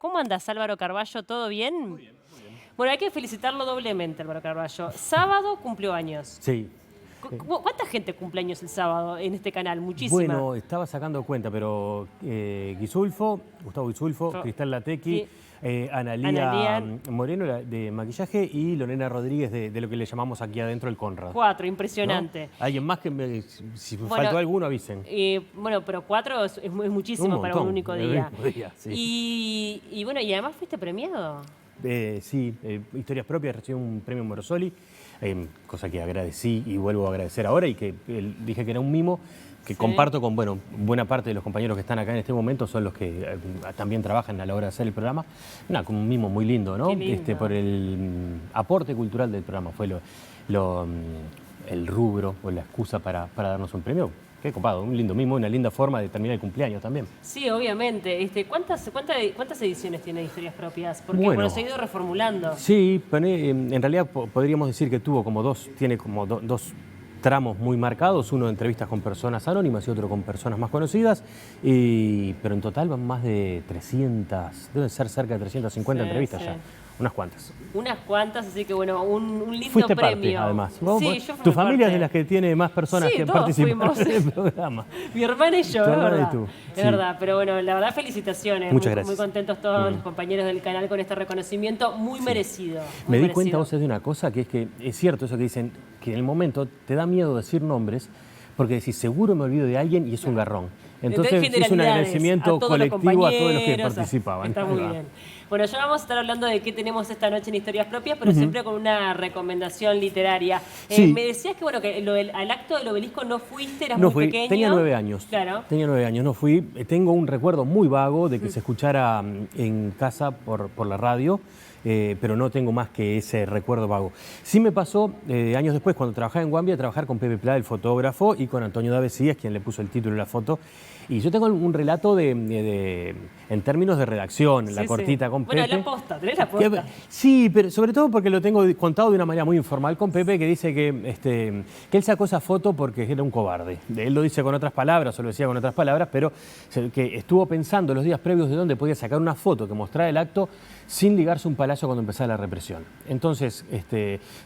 ¿Cómo andas, Álvaro Carballo? ¿Todo bien? Muy bien, muy bien. Bueno, hay que felicitarlo doblemente, Álvaro Carballo. Sábado cumplió años. Sí. ¿Cuánta gente cumple años el sábado en este canal? Muchísima. Bueno, estaba sacando cuenta, pero Gustavo Guisulfo, Cristal Latequi, Sí. Analía Analía. Moreno de maquillaje y Lorena Rodríguez de lo que le llamamos aquí adentro el Conrad. 4, ¿No? impresionante. Alguien más que si Bueno, faltó alguno avisen. Bueno, pero 4 es muchísimo Un para un montón, único en el día. mismo día, sí. Y bueno, y además fuiste premiado. Sí, Historias Propias, recibió un premio Morosoli, cosa que agradecí y vuelvo a agradecer ahora y que dije que era un mimo que Sí. comparto con, bueno, buena parte de los compañeros que están acá en este momento son los que también trabajan a la hora de hacer el programa. Nada, como un mimo muy lindo, ¿no? Qué lindo. Por el aporte cultural del programa, fue el rubro o la excusa para darnos un premio. Qué copado, un lindo mimo, una linda forma de terminar el cumpleaños también. Sí, obviamente. ¿Cuántas ediciones tiene Historias Propias? Porque Bueno, se ha ido reformulando. sí, en realidad podríamos decir que tuvo como tiene como dos tramos muy marcados, uno de entrevistas con personas anónimas y otro con personas más conocidas, pero en total van más de 300, deben ser cerca de 350 Sí, entrevistas sí. ya, unas cuantas. Unas cuantas, así que bueno, un lindo Fuiste premio. parte, además. Sí, yo fui Tu familia es parte. de las que tiene más personas Sí, que todos participaron fuimos. en el programa. Mi hermana y yo, Tu es hermana y verdad. tú, Es sí. verdad, pero bueno, la verdad felicitaciones. Muchas Muy gracias. contentos todos los compañeros del canal con este reconocimiento, muy merecido. Me muy di cuenta, merecido. vos, de una cosa, que es cierto eso que dicen, que en el momento te da miedo decir nombres, porque decís, seguro me olvido de alguien y es un garrón. Entonces es un generalidades, agradecimiento a todos los colectivo a todos los que compañeros, participaban. Está Ahí muy va. bien. Bueno, ya vamos a estar hablando de qué tenemos esta noche en Historias Propias, pero siempre con una recomendación literaria. Sí. Me decías que bueno que al acto del obelisco no fuiste, eras No muy fui, pequeño. tenía 9 años. Claro. Tenía 9 años, no fui. Tengo un recuerdo muy vago de que se escuchara en casa por la radio, pero no tengo más que ese recuerdo vago. Sí me pasó años después, cuando trabajaba en Guambia, trabajar con Pepe Plá, el fotógrafo, y con Antonio Davesías, quien le puso el título de la foto. Y yo tengo un relato en términos de redacción, la Sí, cortita sí. con Pepe. Bueno, la posta, tenés la posta. Sí, pero sobre todo porque lo tengo contado de una manera muy informal con Pepe, que dice que él sacó esa foto porque era un cobarde. Él lo dice con otras palabras, o lo decía con otras palabras, pero que estuvo pensando los días previos de dónde podía sacar una foto que mostrara el acto sin ligarse a un palacio cuando empezaba la represión. Entonces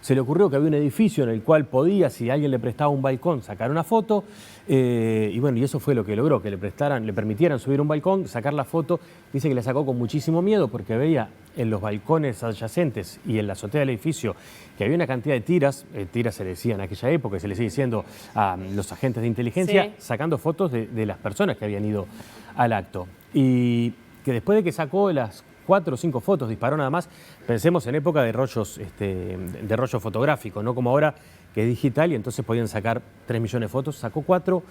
se le ocurrió que había un edificio en el cual podía, si alguien le prestaba un balcón, sacar una foto, y bueno, y eso fue lo que logró, que le permitieran subir un balcón, sacar la foto. Dice que la sacó con muchísimo miedo porque veía en los balcones adyacentes y en la azotea del edificio que había una cantidad de tiras se le decía en aquella época, y se le sigue diciendo a los agentes de inteligencia, Sí. sacando fotos de las personas que habían ido al acto. Y que después de que sacó las 4 o 5 fotos, disparó nada más. Pensemos en época de rollos, de rollo fotográfico, no como ahora que es digital y entonces podían sacar 3 millones de fotos. Sacó 4,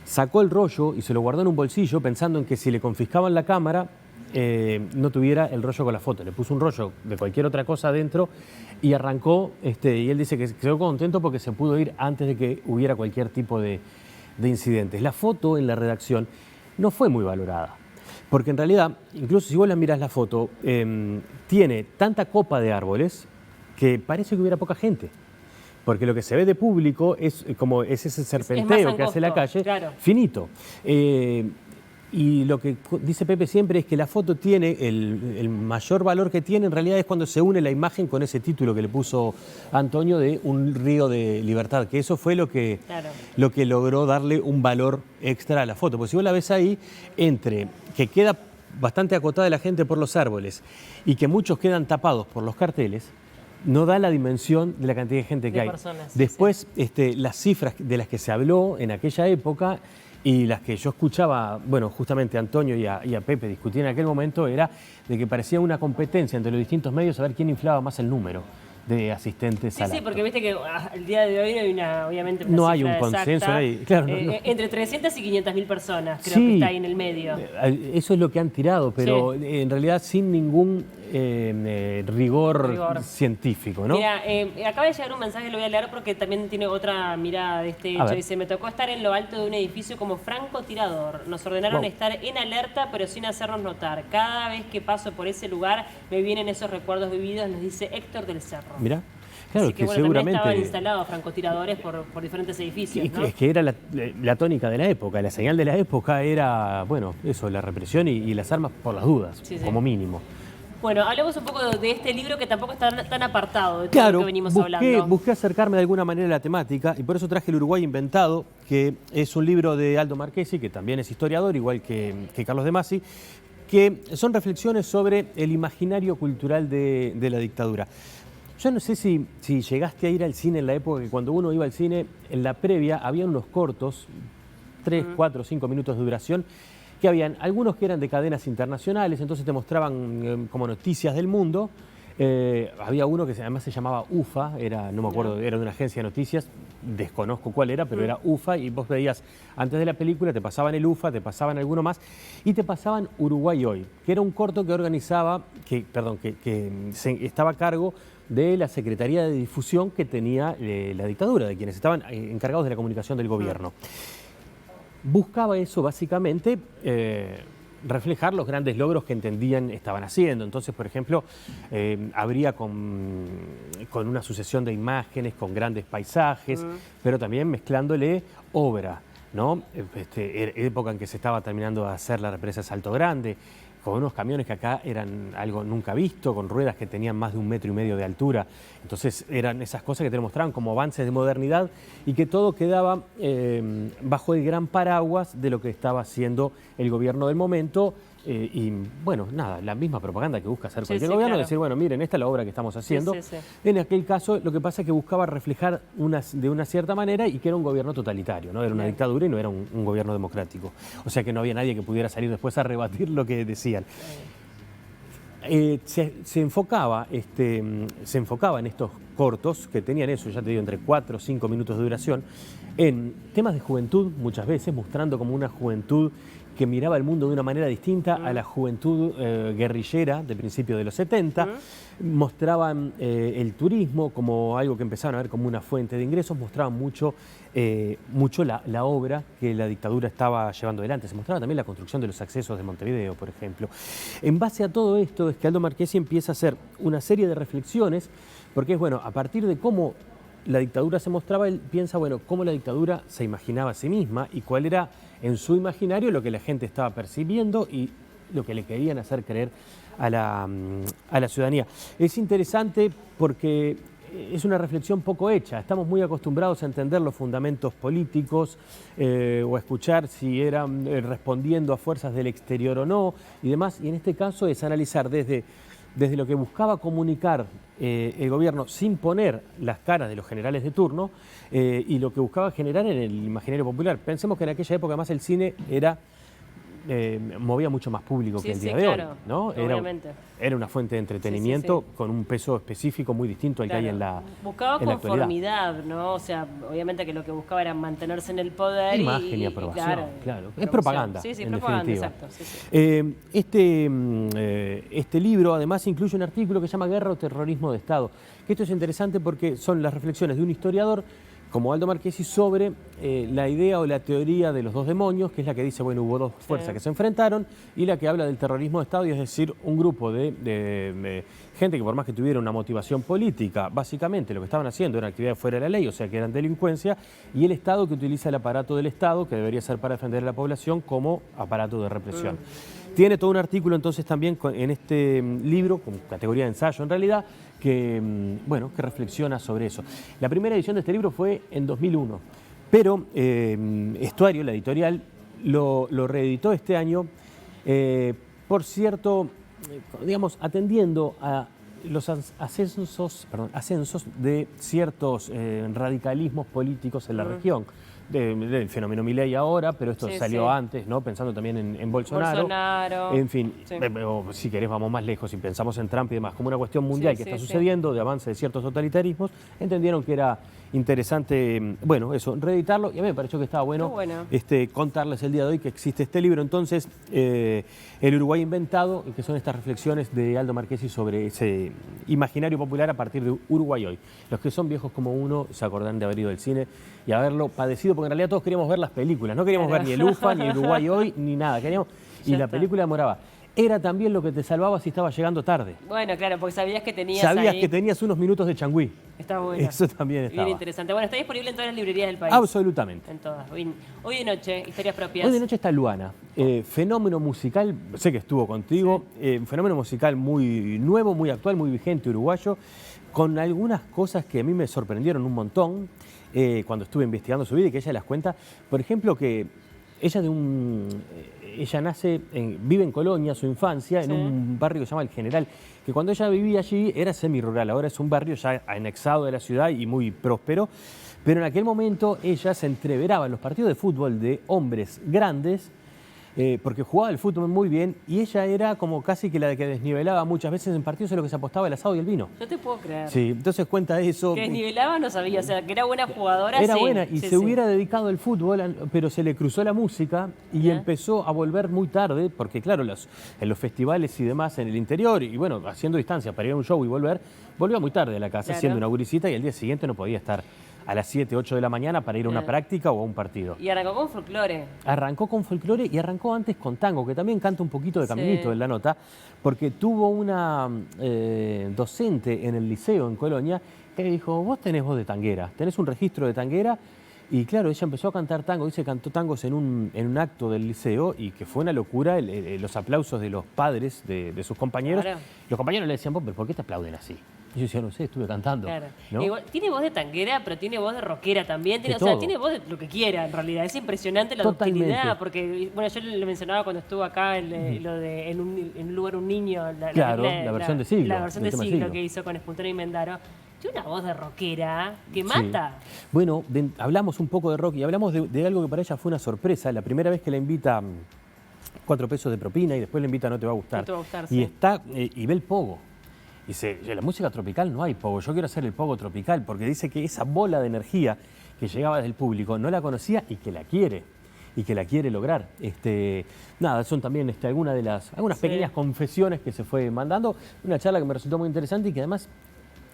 sacó el rollo y se lo guardó en un bolsillo pensando en que si le confiscaban la cámara no tuviera el rollo con la foto. Le puso un rollo de cualquier otra cosa adentro y arrancó, y él dice que quedó contento porque se pudo ir antes de que hubiera cualquier tipo de incidentes. La foto en la redacción no fue muy valorada. Porque en realidad, incluso si vos la mirás la foto, tiene tanta copa de árboles que parece que hubiera poca gente. Porque lo que se ve de público es ese serpenteo que hace la calle, claro. finito. Y lo que dice Pepe siempre es que la foto tiene, el mayor valor que tiene en realidad es cuando se une la imagen con ese título que le puso Antonio de Un río de libertad, que eso fue lo que logró darle un valor extra a la foto. Porque si vos la ves ahí, entre que queda bastante acotada la gente por los árboles y que muchos quedan tapados por los carteles, no da la dimensión de la cantidad de gente que hay. Personas, Después, las cifras de las que se habló en aquella época y las que yo escuchaba, bueno, justamente a Antonio y a Pepe discutir en aquel momento, era de que parecía una competencia entre los distintos medios a ver quién inflaba más el número de asistentes al Sí, acto. porque viste que el día de hoy no hay obviamente una No hay cifra un consenso exacta. ahí, claro, no. Entre 300 y 500.000 personas, creo Sí, que está ahí en el medio. Eso es lo que han tirado, pero en realidad sin ningún rigor científico, ¿no? Mira, acaba de llegar un mensaje, lo voy a leer porque también tiene otra mirada de este hecho. Dice, me tocó estar en lo alto de un edificio como francotirador. Nos ordenaron estar en alerta, pero sin hacernos notar. Cada vez que paso por ese lugar me vienen esos recuerdos vividos, nos dice Héctor del Cerro. Mira. Claro, así que bueno, seguramente también estaban instalados francotiradores por diferentes edificios, ¿no? Es que era la tónica de la época, la señal de la época era, bueno, eso, la represión y las armas por las dudas, como mínimo. Bueno, hablemos un poco de este libro que tampoco está tan apartado de todo lo que venimos hablando. Busqué acercarme de alguna manera a la temática y por eso traje El Uruguay Inventado, que es un libro de Aldo Marchesi, que también es historiador, igual que Carlos de Masi, que son reflexiones sobre el imaginario cultural de la dictadura. Yo no sé si llegaste a ir al cine en la época que cuando uno iba al cine, en la previa había unos cortos, 3, 4, 5 minutos de duración, que habían algunos que eran de cadenas internacionales, entonces te mostraban como noticias del mundo. Había uno que además se llamaba UFA, no me acuerdo, era de una agencia de noticias, desconozco cuál era, pero era UFA, y vos veías antes de la película, te pasaban el UFA, te pasaban alguno más, y te pasaban Uruguay Hoy, que era un corto que organizaba, que estaba a cargo de la Secretaría de Difusión que tenía la dictadura, de quienes estaban encargados de la comunicación del gobierno. Buscaba eso básicamente, reflejar los grandes logros que entendían estaban haciendo. Entonces, por ejemplo, habría con una sucesión de imágenes, con grandes paisajes, pero también mezclándole obra, ¿no? Época en que se estaba terminando de hacer la represa Salto Grande, con unos camiones que acá eran algo nunca visto, con ruedas que tenían más de 1,5 metros de altura. Entonces eran esas cosas que te mostraban como avances de modernidad y que todo quedaba bajo el gran paraguas de lo que estaba haciendo el gobierno del momento. Y bueno, nada, la misma propaganda que busca hacer cualquier gobierno, decir, bueno, miren, esta es la obra que estamos haciendo. En aquel caso, lo que pasa es que buscaba reflejar de una cierta manera y que era un gobierno totalitario, ¿no? Era una dictadura y no era un gobierno democrático. O sea que no había nadie que pudiera salir después a rebatir lo que decían. Se enfocaba en estos cortos, que tenían eso, ya te digo, entre 4 o 5 minutos de duración, en temas de juventud, muchas veces, mostrando como una juventud que miraba el mundo de una manera distinta a la juventud guerrillera de principios de los 70. Mostraban el turismo como algo que empezaban a ver como una fuente de ingresos, mostraban mucho la obra que la dictadura estaba llevando adelante. Se mostraba también la construcción de los accesos de Montevideo, por ejemplo. En base a todo esto es que Aldo Marchesi empieza a hacer una serie de reflexiones, porque es bueno, a partir de cómo la dictadura se mostraba, él piensa, bueno, cómo la dictadura se imaginaba a sí misma y cuál era en su imaginario lo que la gente estaba percibiendo y lo que le querían hacer creer a la ciudadanía. Es interesante porque es una reflexión poco hecha. Estamos muy acostumbrados a entender los fundamentos políticos o a escuchar si eran respondiendo a fuerzas del exterior o no y demás. Y en este caso es analizar desde lo que buscaba comunicar el gobierno sin poner las caras de los generales de turno y lo que buscaba generar en el imaginario popular. Pensemos que en aquella época más el cine movía mucho más público que el día de hoy, ¿no? Era una fuente de entretenimiento con un peso específico muy distinto al que hay en la buscaba conformidad, ¿no? O sea, obviamente que lo que buscaba era mantenerse en el poder. Imagen y aprobación, claro. Es propaganda, en propaganda, definitiva. Exacto. Este libro además incluye un artículo que se llama Guerra o Terrorismo de Estado. Que esto es interesante porque son las reflexiones de un historiador como Aldo Marchesi sobre la idea o la teoría de los dos demonios, que es la que dice, bueno, hubo dos fuerzas que se enfrentaron, y la que habla del terrorismo de Estado, y es decir, un grupo de gente que por más que tuviera una motivación política, básicamente lo que estaban haciendo era actividad fuera de la ley, o sea que eran delincuencia, y el Estado que utiliza el aparato del Estado, que debería ser para defender a la población, como aparato de represión. Tiene todo un artículo entonces también en este libro, con categoría de ensayo en realidad, que reflexiona sobre eso. La primera edición de este libro fue en 2001, pero Estuario, la editorial, lo reeditó este año, por cierto, digamos, atendiendo a los ascensos de ciertos radicalismos políticos en la región. Del fenómeno Milei ahora, pero esto salió antes, ¿no? Pensando también en Bolsonaro. En fin, o si querés vamos más lejos y pensamos en Trump y demás, como una cuestión mundial que está sucediendo de avance de ciertos totalitarismos, entendieron que era interesante, bueno, eso, reeditarlo, y a mí me pareció que estaba bueno, contarles el día de hoy que existe este libro. Entonces, El Uruguay Inventado, que son estas reflexiones de Aldo Marchesi sobre ese imaginario popular a partir de Uruguay Hoy. Los que son viejos como uno se acordarán de haber ido al cine y haberlo padecido, porque en realidad todos queríamos ver las películas, no queríamos ver ni el UFA, ni el Uruguay Hoy, ni nada, queríamos, y la película demoraba era también lo que te salvaba si estabas llegando tarde. Bueno, claro, porque sabías que tenías que tenías unos minutos de changüí. Está bueno. Eso también estaba. Bien interesante. Bueno, está disponible en todas las librerías del país. Absolutamente. En todas. Hoy de noche, historias propias. Hoy de noche está Luana. Fenómeno musical, sé que estuvo contigo, un fenómeno musical muy nuevo, muy actual, muy vigente, uruguayo, con algunas cosas que a mí me sorprendieron un montón cuando estuve investigando su vida y que ella las cuenta. Por ejemplo, que ella vive en Colonia, su infancia, en un barrio que se llama El General, que cuando ella vivía allí era semirural, ahora es un barrio ya anexado de la ciudad y muy próspero, pero en aquel momento ella se entreveraba en los partidos de fútbol de hombres grandes, porque jugaba el fútbol muy bien y ella era como casi que la que desnivelaba muchas veces en partidos en los que se apostaba el asado y el vino. No te puedo creer. Sí, entonces cuenta eso. Que desnivelaba no sabía, o sea, que era buena jugadora. Era buena y se hubiera dedicado al fútbol, pero se le cruzó la música y empezó a volver muy tarde, porque claro, en los festivales y demás en el interior, y bueno, haciendo distancia para ir a un show y volvió muy tarde a la casa, siendo una gurisita, y al día siguiente no podía estar a las 7, 8 de la mañana para ir a una práctica o a un partido. Y arrancó con folclore. Arrancó con folclore y arrancó antes con tango, que también canta un poquito de caminito en la nota, porque tuvo una docente en el liceo en Colonia que le dijo, vos tenés voz de tanguera, tenés un registro de tanguera. Y claro, ella empezó a cantar tango, dice, cantó tangos en un acto del liceo y que fue una locura los aplausos de los padres de sus compañeros. Claro. Los compañeros le decían, pero ¿por qué te aplauden así? Y yo decía, no sé, estuve cantando. Claro. ¿No? Igual, tiene voz de tanguera, pero tiene voz de rockera también. O sea, tiene voz de lo que quiera, en realidad. Es impresionante la ductilidad, porque, bueno, yo le mencionaba cuando estuvo acá lo de en un lugar un niño. La versión de siglo. La versión de siglo que hizo con Espuntero y Mendaro. Tiene una voz de rockera que mata. Sí. Bueno, hablamos un poco de rock y hablamos de algo que para ella fue una sorpresa. La primera vez que la invita 4 pesos de propina y después la invita No te va a gustar. No te va a gustar, y ve el pogo. Dice, la música tropical no hay pogo, yo quiero hacer el pogo tropical, porque dice que esa bola de energía que llegaba desde el público no la conocía y que la quiere lograr. Nada, son también algunas pequeñas confesiones que se fue mandando, una charla que me resultó muy interesante y que además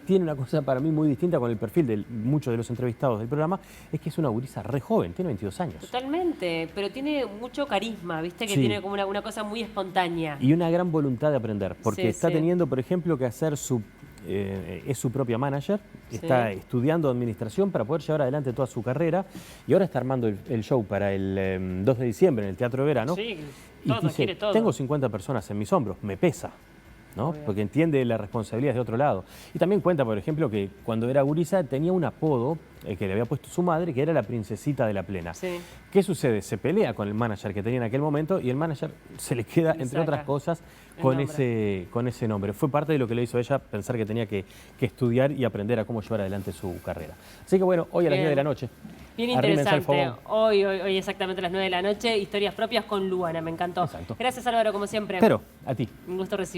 tiene una cosa para mí muy distinta con el perfil de muchos de los entrevistados del programa, es que es una gurisa re joven, tiene 22 años. Totalmente, pero tiene mucho carisma, ¿viste? Que tiene como una cosa muy espontánea. Y una gran voluntad de aprender, porque está teniendo, por ejemplo, que hacer es su propia manager, está estudiando administración para poder llevar adelante toda su carrera y ahora está armando el show para el 2 de diciembre en el Teatro de Verano. Sí, y dice, tengo 50 personas en mis hombros, me pesa. ¿No? Porque entiende las responsabilidades de otro lado. Y también cuenta, por ejemplo, que cuando era gurisa tenía un apodo que le había puesto su madre, que era la princesita de la plena. Sí. ¿Qué sucede? Se pelea con el manager que tenía en aquel momento y el manager se le queda, entre otras cosas, con ese nombre. Fue parte de lo que le hizo a ella pensar que tenía que estudiar y aprender a cómo llevar adelante su carrera. Así que bueno, hoy a las 9 de la noche. Bien interesante. Hoy exactamente a las 9 de la noche, historias propias con Luana, me encantó. Exacto. Gracias, Álvaro, como siempre. Pero, a ti. Un gusto recibir.